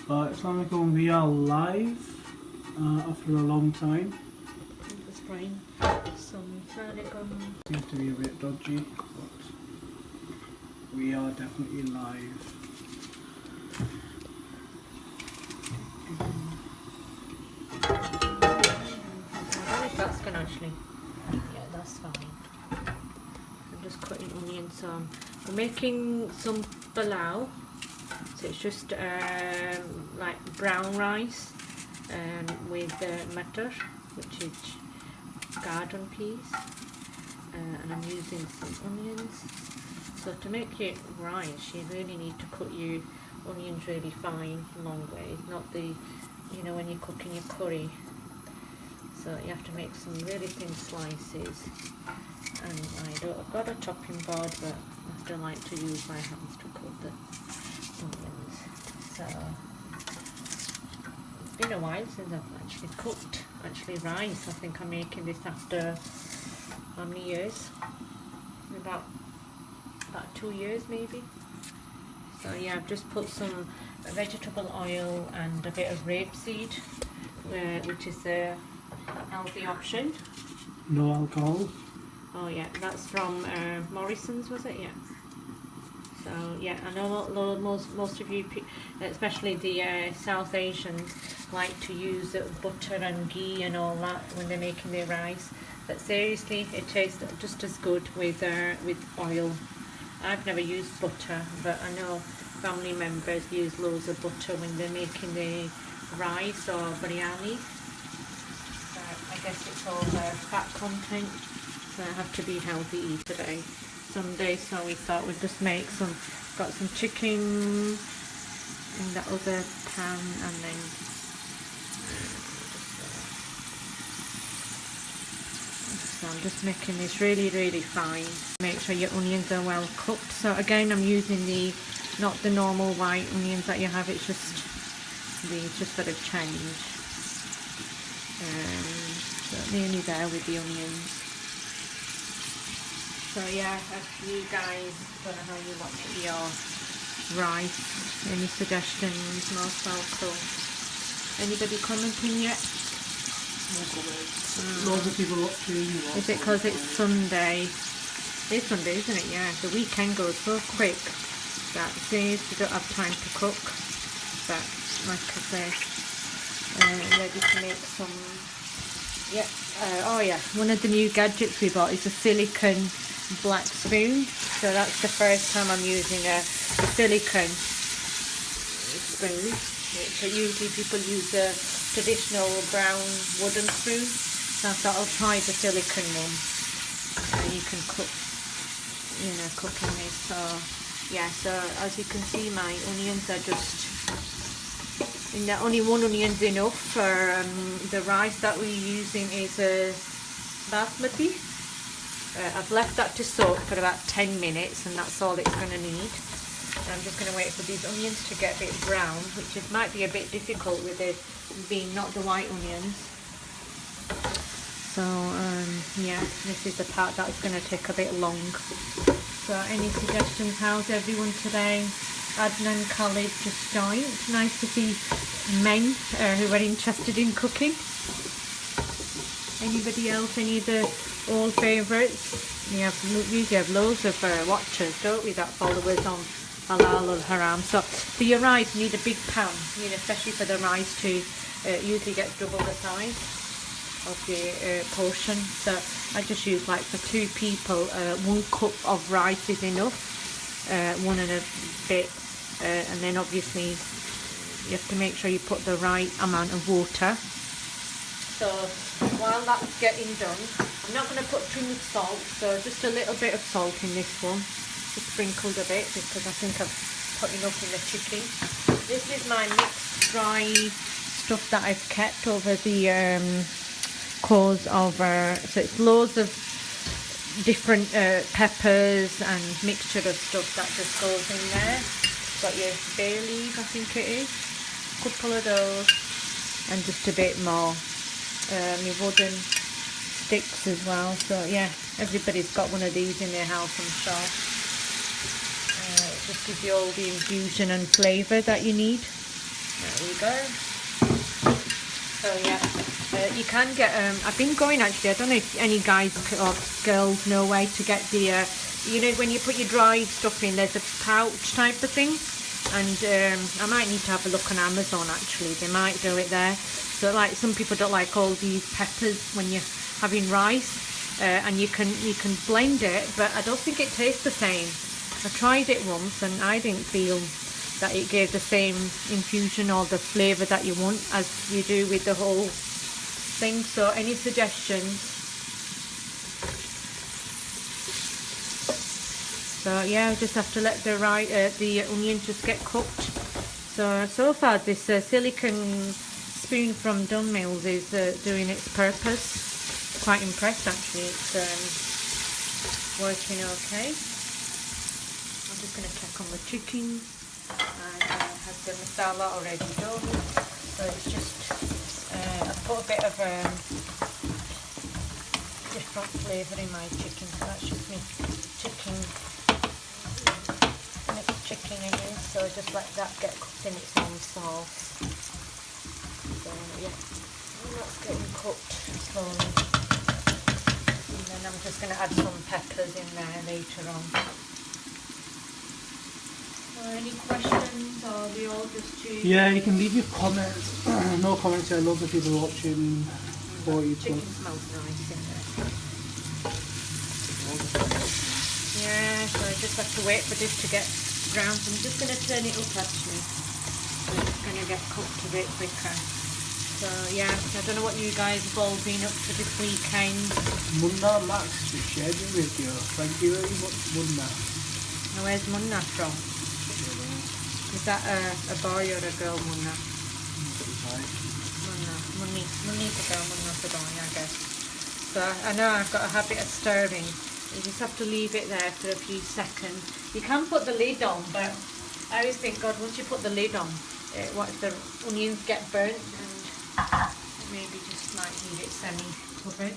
Assalamualaikum, we are live after a long time. Just frying some Assalamualaikum. Seems to be a bit dodgy, but we are definitely live. I don't know if that's gonna actually. Yeah, that's fine. I'm just cutting onions. So we're making some halal. So it's just like brown rice with matar, which is garden peas, and I'm using some onions. So to make it rice, you really need to cut your onions really fine, long way, not the, when you're cooking your curry. So you have to make some really thin slices. And I've got a chopping board, but I still like to use my hands to cut the onions. So it's been a while since I've actually cooked rice. I think I'm making this after how many years? About 2 years maybe. So yeah, I've just put some vegetable oil and a bit of rapeseed, which is a healthy option. No alcohol. Oh yeah, that's from Morrison's, was it? Yeah. So yeah, I know most of you, especially the South Asians, like to use butter and ghee and all that when they're making their rice. But seriously, it tastes just as good with oil. I've never used butter, but I know family members use loads of butter when they're making the rice or biryani. I guess it's all fat content, so I have to be healthy today, Sunday. So we thought we'd just make got some chicken in that other pan, and then so I'm just making this really fine. Make sure your onions are well cooked. So again, I'm using not the normal white onions that you have, it's just for the change. So nearly there with the onions. So yeah, if you guys don't know how you want your rice, any suggestions, most welcome. Anybody commenting yet? Loads of people watching. Is it because it's Sunday? It's Sunday, isn't it? Yeah, the weekend goes so quick that days you don't have time to cook. But like I say, ready to make some. Yeah. Oh yeah, one of the new gadgets we bought is a silicone black spoon. So that's the first time I'm using a silicone spoon. So usually people use a traditional brown wooden spoon. So I thought I'll try the silicone one. You can cook, cook in this. So yeah, so as you can see, my onions are just. Only one onion's enough for the rice that we're using is basmati. I've left that to soak for about 10 minutes, and that's all it's going to need. I'm just going to wait for these onions to get a bit brown, which might be a bit difficult with it being not the white onions. So yeah, this is the part that's going to take a bit long. So any suggestions? How's everyone today? Adnan Khalid just joined. Nice to see men who are interested in cooking. Anybody else? Any of the old favourites? We usually have loads of watchers, don't we, that follow us on Halal or Haram. So for your rice, you need a big pan, especially for the rice to usually get double the size of the portion. So I just use, like, for 2 people, 1 cup of rice is enough, 1 and a bit. And then obviously you have to make sure you put the right amount of water. So while that's getting done, I'm not going to put too much salt, so just a little bit of salt in this one, just sprinkled a bit because I think I've put enough in the chicken. This is my mixed dry stuff that I've kept over the course of so it's loads of different peppers and mixture of stuff that just goes in there. Got your bay leaf, I think it is, a couple of those, and just a bit more. My wooden sticks as well. So yeah, everybody's got one of these in their house, I'm sure. It just gives you all the infusion and flavour that you need. There we go. So yeah, you can get, I've been going actually, I don't know if any guys or girls know where to get the, you know, when you put your dry stuff in, there's a pouch type of thing. And I might need to have a look on Amazon actually, they might do it there. So like some people don't like all these peppers when you're having rice, and you can blend it, but I don't think it tastes the same. I tried it once and I didn't feel that it gave the same infusion or the flavour that you want as you do with the whole thing. So any suggestions? So yeah, I just have to let the onions just get cooked. So far this silicone spoon from Dunmills is doing its purpose. Quite impressed actually, it's working okay. I'm just going to check on the chicken. And has the masala already done, so it's just I put a bit of different flavour in my chicken, so that's just me chicken, mixed chicken in it, so just let that get cooked in its own sauce. So yeah, that's getting cooked slowly, and then I'm just going to add some peppers in there later on. Any questions, or we all just choose? Yeah, you can leave your comments. No comments here, loads of people watching. 40 Chicken smells nice, isn't it? Yeah, so I just have to wait for this to get brown. So I'm just going to turn it up actually. So it's going to get cooked a bit quicker. So yeah, I don't know what you guys have all been up to this weekend. Munna Max, we shared it with you. Thank you very much, Munna. Now where's Munna from? Is that a boy or a girl, Munna? Munna's a girl, Munna's a boy, I guess. So I know I've got a habit of stirring. You just have to leave it there for a few seconds. You can put the lid on, but I always think, God, once you put the lid on, what if the onions get burnt, and maybe just might leave it semi-covered.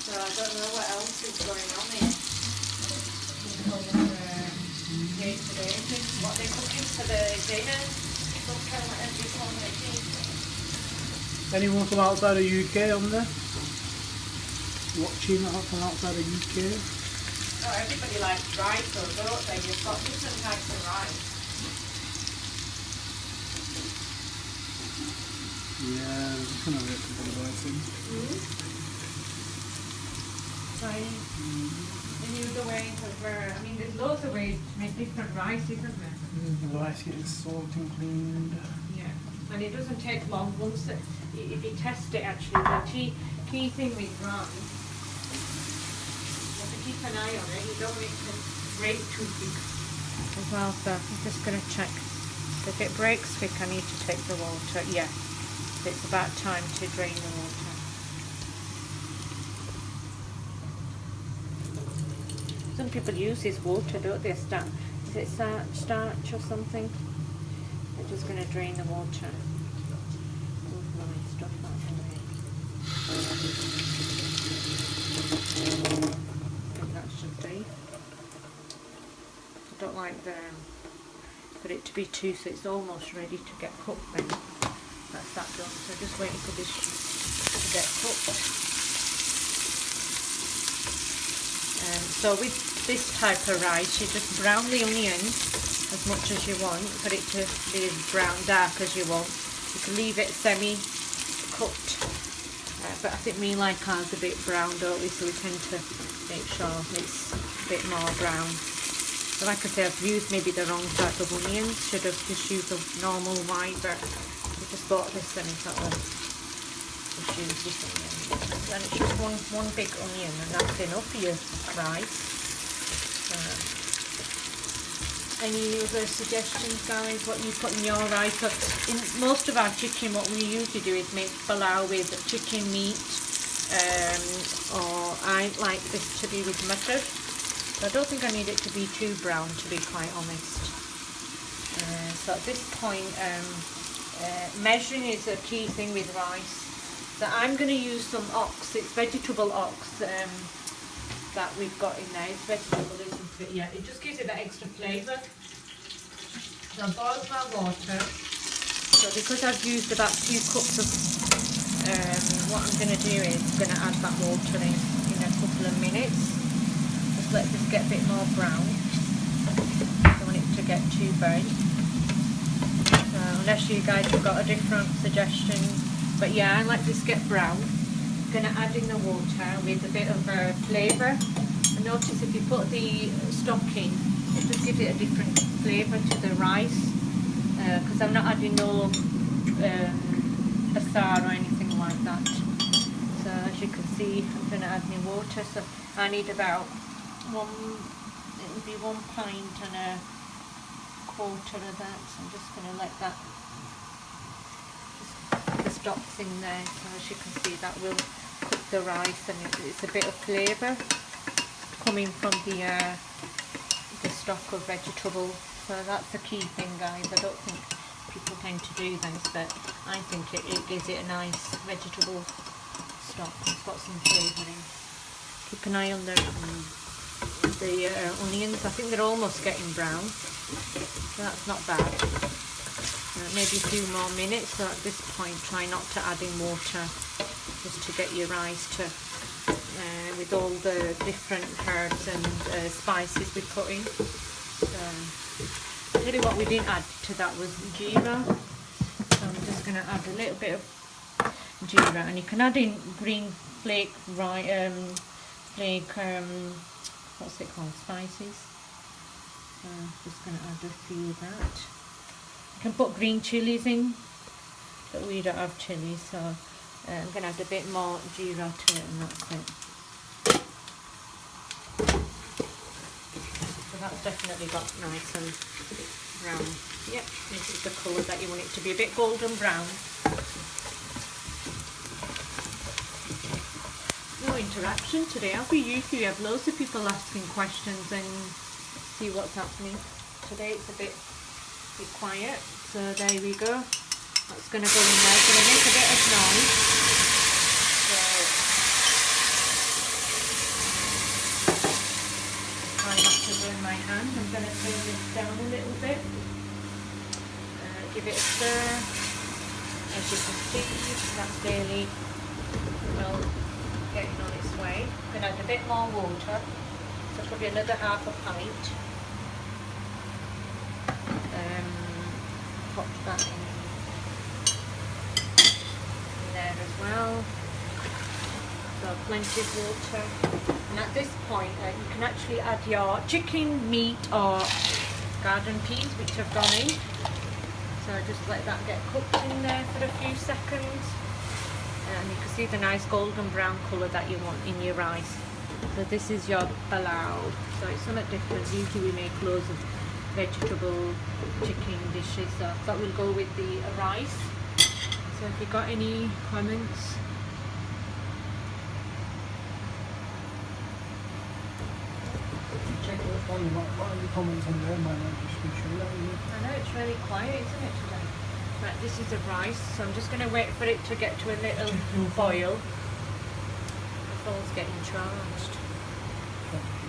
So I don't know what else is going on here. What they're cooking for the dinner. Anyone from outside of UK on there? Watching from outside of UK? Oh, everybody likes rice though, don't they? You've got different types of rice. Yeah, there's kind of a couple of rice in. Any other ways of, I mean, there's loads of ways to make different rice, isn't there? The rice getting salted and cleaned. Yeah, and it doesn't take long once, if you test it actually, the key thing with rice, you have to keep an eye on it, you don't want it to break too quick as well, so I'm just going to check. If it breaks quick, I need to take the water, yeah, it's about time to drain the water. Some people use this water, don't they? Is it starch or something? They're just going to drain the water. Move my stuff out of the way. I think that should be. I don't like for it to be too, so it's almost ready to get cooked then. That's that done. So just waiting for this to get cooked. So with this type of rice, you just brown the onions as much as you want, for it to be as brown dark as you want. You can leave it semi-cooked, but I think me like ours a bit brown, don't we? So we tend to make sure it's a bit more brown. So like I say, I've used maybe the wrong type of onions. Should have just used a normal white, but I just bought this and it's just use this onion. And it's just one big onion, and that's enough for your rice. Any other suggestions, guys, what you put in your rice? So in most of our chicken, what we usually do is make palau with chicken meat, or I like this to be with mutton. So I don't think I need it to be too brown, to be quite honest. So at this point, measuring is a key thing with rice. So I'm going to use some ox, it's vegetable ox that we've got in there. It's vegetable, isn't it? Yeah, it just gives it that extra flavour. So I boiled my water. So because I've used about 2 cups of, what I'm going to do is I'm going to add that water in a couple of minutes. Just let this get a bit more brown. I don't want it to get too burnt. So unless you guys have got a different suggestion. But yeah, I like this get brown. I'm going to add in the water with a bit of flavour. And notice if you put the stock in, it just gives it a different flavour to the rice. Because I'm not adding no asar or anything like that. So as you can see, I'm going to add my water. So I need about it would be 1 pint and a quarter of that. So I'm just going to let that, the stock's in there. So as you can see, that will cook the rice, and it's a bit of flavour coming from the stock of vegetables. So that's the key thing, guys. I don't think people tend to do this, but I think it gives it a nice vegetable stock. It's got some flavour in. Keep an eye on the onions. I think they're almost getting brown, so that's not bad. Maybe a few more minutes. So at this point, try not to add in water, just to get your rice to with all the different herbs and spices we put in. I'll tell you what we didn't add to that was jeera. So I'm just going to add a little bit of jeera, and you can add in green flake, what's it called, spices. So I'm just going to add a few of that. You can put green chilies in, but we don't have chilies, so I'm going to add a bit more jeera to it, and that's it. That's definitely got nice and brown. Yep, this is the colour that you want it to be, a bit golden brown. No interaction today, have we? Usually we have loads of people asking questions and see what's happening. Today it's a bit quiet, so there we go. That's going to go in there, it's going to make a bit of noise. So try not to burn my hand. I'm going to turn this down a little bit. Give it a stir. As you can see, that's nearly well getting on its way. I'm going to add a bit more water, so probably another half a pint. Pop that in there as well. So plenty of water. And at this point, you can actually add your chicken, meat, or garden peas, which have gone in. So just let that get cooked in there for a few seconds. And you can see the nice golden brown colour that you want in your rice. So this is your halal. So it's somewhat different. Usually we make loads of vegetable chicken dishes. So I thought we'll go with the rice. So if you've got any comments. What are your comments on there, man? I know it's really quiet, isn't it, today? Right, this is the rice, so I'm just going to wait for it to get to a little boil. The phone's getting charged.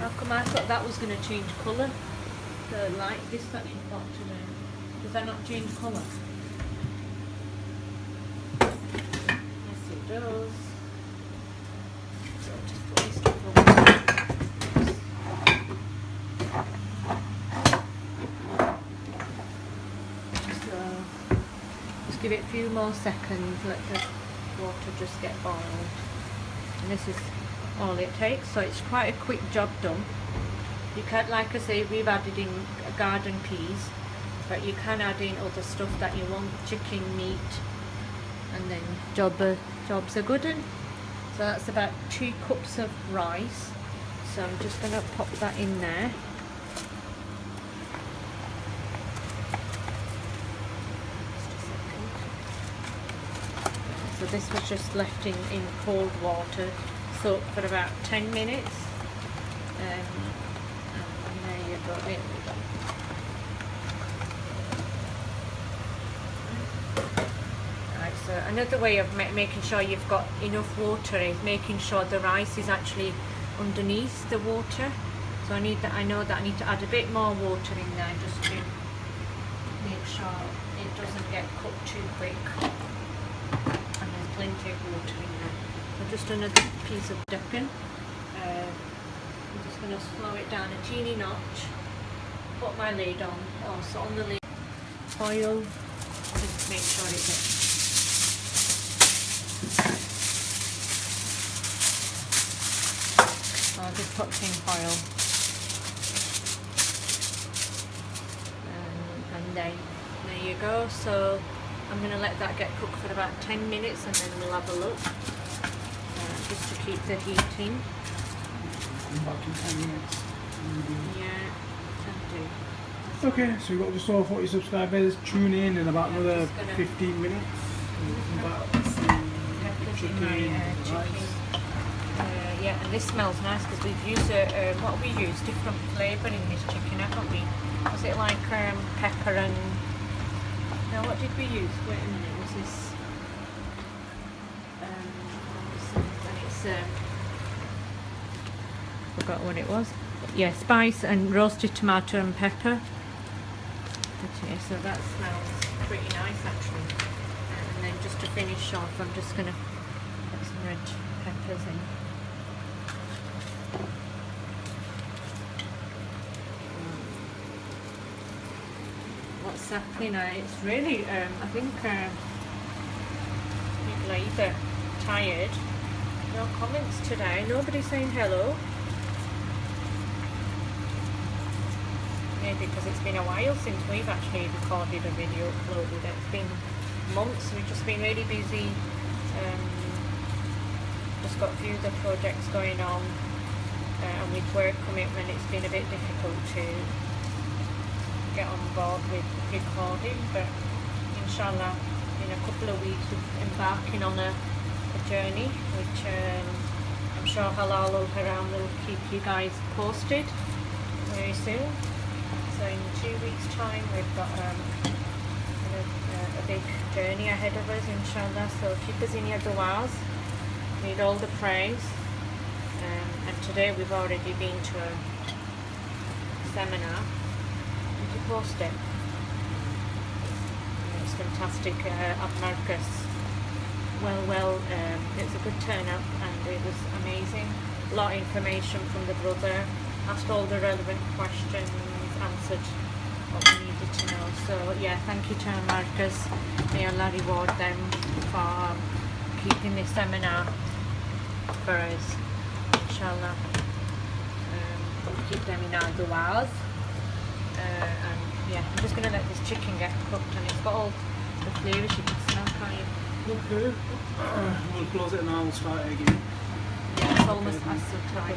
How come I thought that was going to change colour? The light, this that you've got today. Does that not change colour? Yes, it does. So just put this stuff over. Give it a few more seconds, let the water just get boiled, and this is all it takes. So it's quite a quick job done. You can, like I say, we've added in garden peas, but you can add in other stuff that you want, chicken, meat, and then jobs are good. And so that's about 2 cups of rice. So I'm just going to pop that in there. So this was just left in cold water, soaked for about 10 minutes. And there you go, there we go. Right, so another way of making sure you've got enough water is making sure the rice is actually underneath the water. So I know that I need to add a bit more water in there just to sure it doesn't get cooked too quick. And there's plenty of water in there. So just another piece of dipping. I'm just going to slow it down a teeny notch. Put my lid on, also on the lid. Oil, just make sure it gets. I'll just put tin foil. And then there you go. So I'm going to let that get cooked for about 10 minutes and then we'll have a look. Just to keep the heat in. Back in 10 minutes. Yeah, can do. Okay, so we've got just over 40 subscribers. Tune in about Yeah, another just gonna 15 minutes. peppers in my chicken. Yeah, and this smells nice because we've used what we use different flavour in this chicken, haven't we? Was it like pepper and no? What did we use? Wait a minute. Was this? Forgot what it was. Yeah, spice and roasted tomato and pepper. Okay, so that smells pretty nice actually. And then just to finish off, I'm just gonna put some red peppers in. What's happening? It's really, I think people are either tired. No comments today. Nobody's saying hello. Maybe because it's been a while since we've actually recorded a video, uploaded it. It's been months. We've just been really busy. Just got a few other projects going on, and with work commitment, it's been a bit difficult to get on board with recording. But inshallah, in a couple of weeks, we're embarking on a journey, which I'm sure Halal or Haram will keep you guys posted very soon. So in 2 weeks' time, we've got a big journey ahead of us, inshallah. So keep us in your du'as. Need all the praise. And today we've already been to a seminar. Did you post it? It's fantastic at Marcus. Well, it was a good turnout and it was amazing. A lot of information from the brother. Asked all the relevant questions, answered what we needed to know. So yeah, thank you to Marcus. May Allah reward them for keeping this seminar for us, inshallah. Keep them in our du'as. And yeah, I'm just going to let this chicken get cooked, and it's got all the flavours you can smell, can't you? Okay. We'll close it and I'll start it again. Yeah, it's almost as so tight.